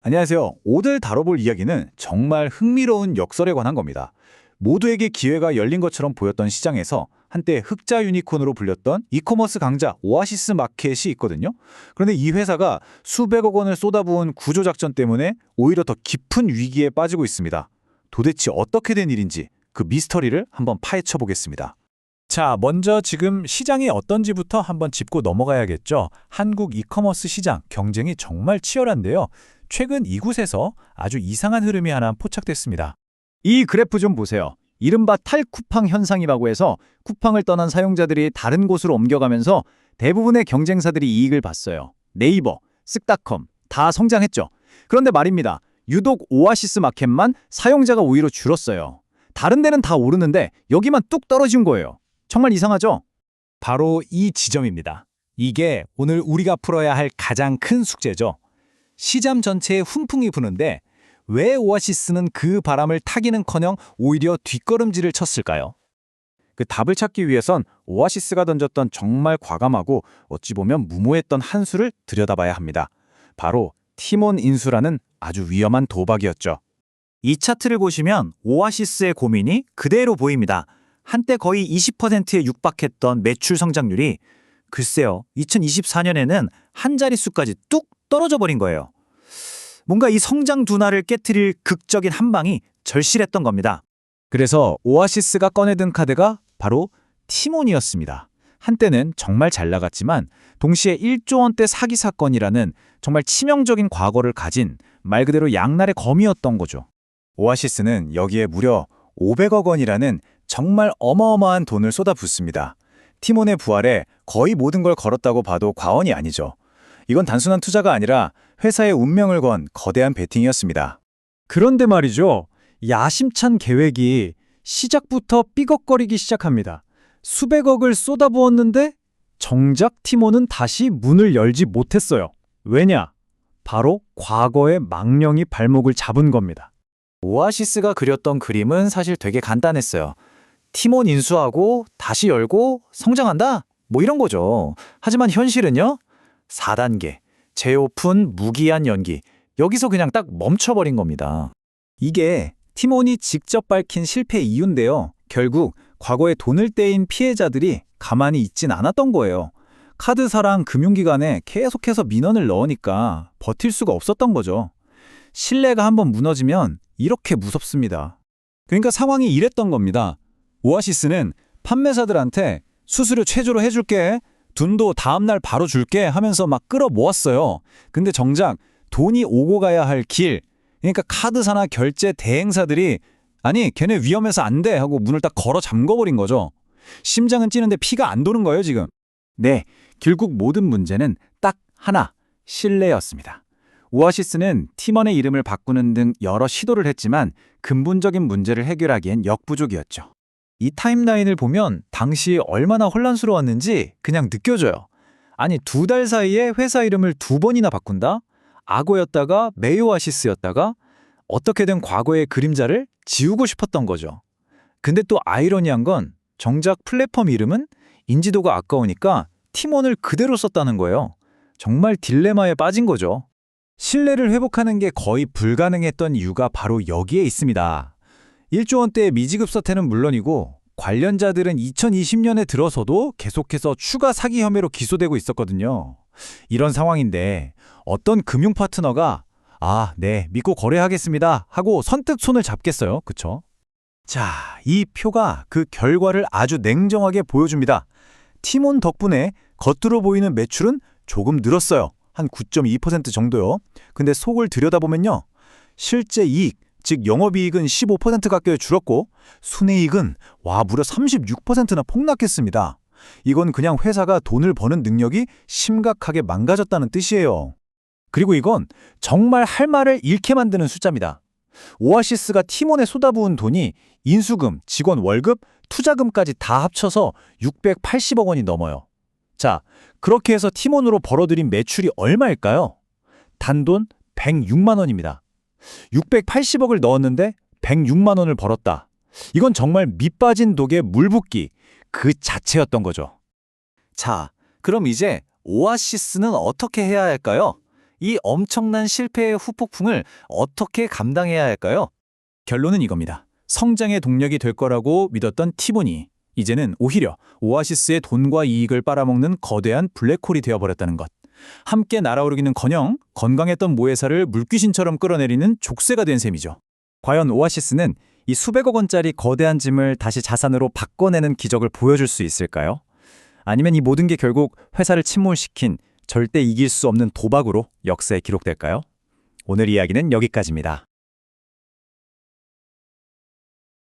안녕하세요. 오늘 다뤄볼 이야기는 정말 흥미로운 역설에 관한 겁니다. 모두에게 기회가 열린 것처럼 보였던 시장에서 한때 흑자 유니콘으로 불렸던 이커머스 강자 오아시스 마켓이 있거든요. 그런데 이 회사가 수백억 원을 쏟아부은 구조작전 때문에 오히려 더 깊은 위기에 빠지고 있습니다. 도대체 어떻게 된 일인지 그 미스터리를 한번 파헤쳐 보겠습니다. 자, 먼저 지금 시장이 어떤지부터 한번 짚고 넘어가야겠죠. 한국 이커머스 시장 경쟁이 정말 치열한데요. 최근 이곳에서 아주 이상한 흐름이 하나 포착됐습니다. 이 그래프 좀 보세요. 이른바 탈쿠팡 현상이라고 해서 쿠팡을 떠난 사용자들이 다른 곳으로 옮겨가면서 대부분의 경쟁사들이 이익을 봤어요. 네이버, 쓱닷컴 다 성장했죠. 그런데 말입니다. 유독 오아시스 마켓만 사용자가 오히려 줄었어요. 다른 데는 다 오르는데 여기만 뚝 떨어진 거예요. 정말 이상하죠? 바로 이 지점입니다. 이게 오늘 우리가 풀어야 할 가장 큰 숙제죠. 시장 전체에 훈풍이 부는데 왜 오아시스는 그 바람을 타기는커녕 오히려 뒷걸음질을 쳤을까요? 그 답을 찾기 위해선 오아시스가 던졌던 정말 과감하고 어찌 보면 무모했던 한 수를 들여다봐야 합니다. 바로 티몬 인수라는 아주 위험한 도박이었죠. 이 차트를 보시면 오아시스의 고민이 그대로 보입니다. 한때 거의 20%에 육박했던 매출 성장률이 글쎄요, 2024년에는 한 자릿수까지 뚝 떨어져 버린 거예요. 뭔가 이 성장 둔화를 깨트릴 극적인 한 방이 절실했던 겁니다. 그래서 오아시스가 꺼내든 카드가 바로 티몬이었습니다. 한때는 정말 잘 나갔지만 동시에 1조 원대 사기 사건이라는 정말 치명적인 과거를 가진 말 그대로 양날의 검이었던 거죠. 오아시스는 여기에 무려 500억 원이라는 정말 어마어마한 돈을 쏟아붓습니다. 티몬의 부활에 거의 모든 걸 걸었다고 봐도 과언이 아니죠. 이건 단순한 투자가 아니라 회사의 운명을 건 거대한 베팅이었습니다. 그런데 말이죠. 야심찬 계획이 시작부터 삐걱거리기 시작합니다. 수백억을 쏟아부었는데 정작 티몬은 다시 문을 열지 못했어요. 왜냐? 바로 과거의 망령이 발목을 잡은 겁니다. 오아시스가 그렸던 그림은 사실 되게 간단했어요. 티몬 인수하고 다시 열고 성장한다? 뭐 이런 거죠. 하지만 현실은요? 4단계, 재오픈 무기한 연기. 여기서 그냥 딱 멈춰버린 겁니다. 이게 티몬이 직접 밝힌 실패 이유인데요. 결국 과거에 돈을 떼인 피해자들이 가만히 있진 않았던 거예요. 카드사랑 금융기관에 계속해서 민원을 넣으니까 버틸 수가 없었던 거죠. 신뢰가 한번 무너지면 이렇게 무섭습니다. 그러니까 상황이 이랬던 겁니다. 오아시스는 판매사들한테 수수료 최저로 해줄게, 돈도 다음날 바로 줄게 하면서 막 끌어모았어요. 근데 정작 돈이 오고 가야 할 길, 그러니까 카드사나 결제 대행사들이 아니 걔네 위험해서 안 돼 하고 문을 딱 걸어 잠궈버린 거죠. 심장은 찌는데 피가 안 도는 거예요 지금. 네, 결국 모든 문제는 딱 하나, 신뢰였습니다. 오아시스는 팀원의 이름을 바꾸는 등 여러 시도를 했지만 근본적인 문제를 해결하기엔 역부족이었죠. 이 타임라인을 보면 당시 얼마나 혼란스러웠는지 그냥 느껴져요. 아니 2달 사이에 회사 이름을 2번이나 바꾼다? 악어였다가 메이오아시스였다가 어떻게든 과거의 그림자를 지우고 싶었던 거죠. 근데 또 아이러니한 건 정작 플랫폼 이름은 인지도가 아까우니까 팀원을 그대로 썼다는 거예요. 정말 딜레마에 빠진 거죠. 신뢰를 회복하는 게 거의 불가능했던 이유가 바로 여기에 있습니다. 1조 원대의 미지급 사태는 물론이고 관련자들은 2020년에 들어서도 계속해서 추가 사기 혐의로 기소되고 있었거든요. 이런 상황인데 어떤 금융 파트너가 네, 믿고 거래하겠습니다 하고 선뜻 손을 잡겠어요. 그쵸? 자, 이 표가 그 결과를 아주 냉정하게 보여줍니다. 티몬 덕분에 겉으로 보이는 매출은 조금 늘었어요. 한 9.2% 정도요. 근데 속을 들여다보면요. 실제 이익, 즉 영업이익은 15% 가까이 줄었고 순이익은 무려 36%나 폭락했습니다. 이건 그냥 회사가 돈을 버는 능력이 심각하게 망가졌다는 뜻이에요. 그리고 이건 정말 할 말을 잃게 만드는 숫자입니다. 오아시스가 팀원에 쏟아부은 돈이 인수금, 직원 월급, 투자금까지 다 합쳐서 680억 원이 넘어요. 자, 그렇게 해서 팀원으로 벌어들인 매출이 얼마일까요? 단돈 106만 원입니다. 680억을 넣었는데 106만 원을 벌었다. 이건 정말 밑빠진 독에 물 붓기 그 자체였던 거죠. 자, 그럼 이제 오아시스는 어떻게 해야 할까요? 이 엄청난 실패의 후폭풍을 어떻게 감당해야 할까요? 결론은 이겁니다. 성장의 동력이 될 거라고 믿었던 티본이 이제는 오히려 오아시스의 돈과 이익을 빨아먹는 거대한 블랙홀이 되어버렸다는 것. 함께 날아오르기는커녕 건강했던 모회사를 물귀신처럼 끌어내리는 족쇄가 된 셈이죠. 과연 오아시스는 이 수백억 원짜리 거대한 짐을 다시 자산으로 바꿔내는 기적을 보여줄 수 있을까요? 아니면 이 모든 게 결국 회사를 침몰시킨 절대 이길 수 없는 도박으로 역사에 기록될까요? 오늘 이야기는 여기까지입니다.